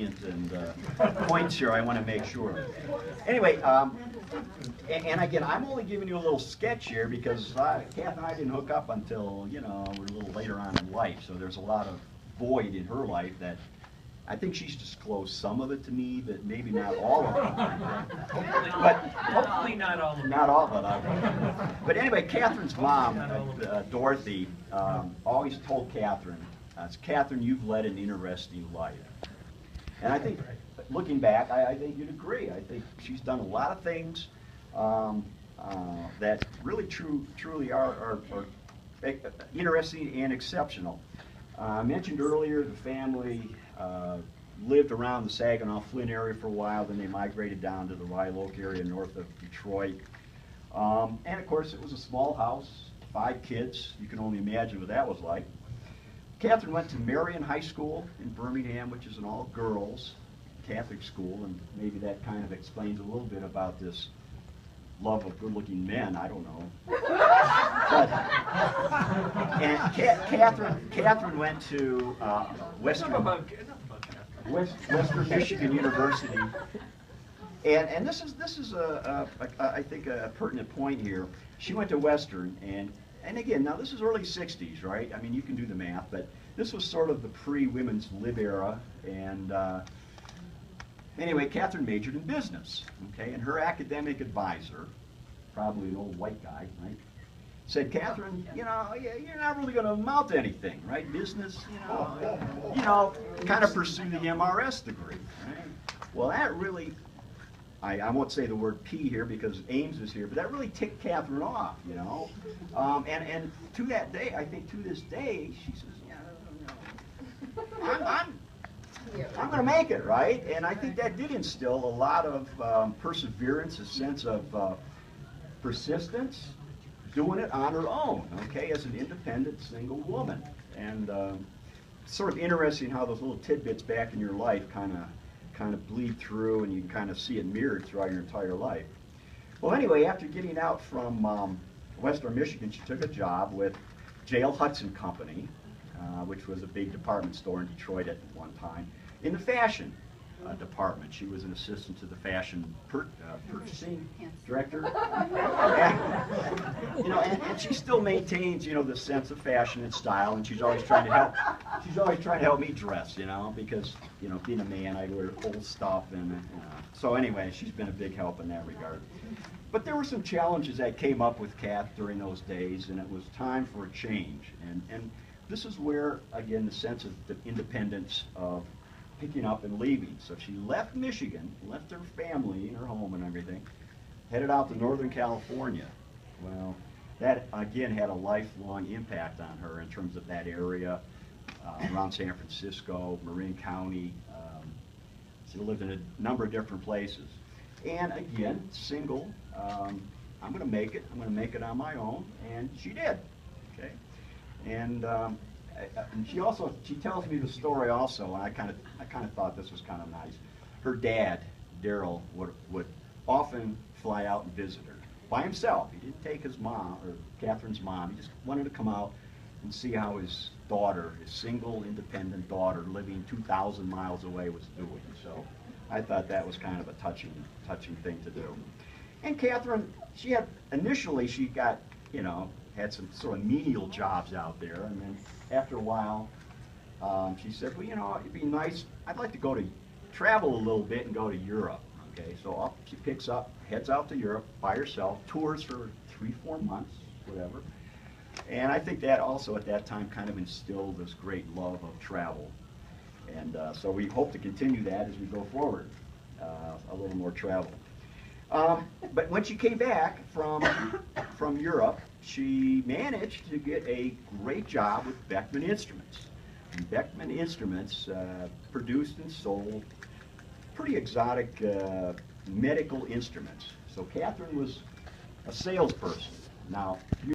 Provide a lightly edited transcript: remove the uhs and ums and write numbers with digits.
salient and points here I want to make sure. Anyway, and again, I'm only giving you a little sketch here because Kath and I didn't hook up until, you know, we're a little later on in life, so there's a lot of void in her life that I think she's disclosed some of it to me, but maybe not all of it. Hopefully not all of it. Not all of it. But anyway, Catherine's mom, Dorothy, always told Catherine, Catherine, you've led an interesting life. And I think, looking back, I think you'd agree. I think she's done a lot of things that really truly are interesting and exceptional. I mentioned earlier the family lived around the Saginaw Flint area for a while, then they migrated down to the Rye Oak area north of Detroit. And of course it was a small house, 5 kids. You can only imagine what that was like. Catherine went to Marion High School in Birmingham, which is an all-girls Catholic school, and maybe that kind of explains a little bit about this love of good-looking men, I don't know. But, and Catherine went to Western Michigan University, and this is I think a pertinent point here. She went to Western, and again, now this is early 60s, right? I mean, you can do the math, but this was sort of the pre-women's lib era, and anyway, Catherine majored in business, okay, and her academic advisor, probably an old white guy, right, said, Catherine, you know, you're not really going to amount to anything, right? Business, you know, kind of pursue the MRS degree, right? Well, that really, I won't say the word P here because Ames is here, but that really ticked Catherine off, you know. And to that day, I think to this day, she says, yeah, I'm going to make it, right? And I think that did instill a lot of perseverance, a sense of persistence, doing it on her own, okay, as an independent single woman. And sort of interesting how those little tidbits back in your life kind of bleed through, and you can kind of see it mirrored throughout your entire life. Well, anyway, after getting out from Western Michigan, she took a job with J.L. Hudson Company, which was a big department store in Detroit at one time, in the fashion department. She was an assistant to the fashion purchasing director. And, you know, and she still maintains, you know, the sense of fashion and style, and she's always trying to help. She's always trying to help me dress, you know, because, you know, being a man, I wear old stuff, and so anyway, she's been a big help in that regard. But there were some challenges that came up with Kath during those days, and it was time for a change. And this is where, again, the sense of the independence of picking up and leaving. So she left Michigan, left her family and her home and everything, headed out to Northern California. Well, that again had a lifelong impact on her in terms of that area, around San Francisco, Marin County. She lived in a number of different places. And again, single, I'm going to make it. I'm going to make it on my own, and she did. Okay, and she tells me the story also, and I kind of thought this was kind of nice. Her dad, Daryl, would often fly out and visit her by himself. He didn't take his mom, or Catherine's mom. He just wanted to come out and see how his daughter, his single, independent daughter, living 2,000 miles away, was doing. So I thought that was kind of a touching thing to do. And Catherine, initially she got, you know, had some sort of menial jobs out there, and then after a while, she said, well, you know, it'd be nice, I'd like to travel a little bit and go to Europe. Okay, so she heads out to Europe by herself, tours for 3-4 months, whatever. And I think that also at that time kind of instilled this great love of travel. And so we hope to continue that as we go forward, a little more travel. But when she came back from Europe, she managed to get a great job with Beckman Instruments. And Beckman Instruments produced and sold pretty exotic medical instruments. So Catherine was a salesperson. Now,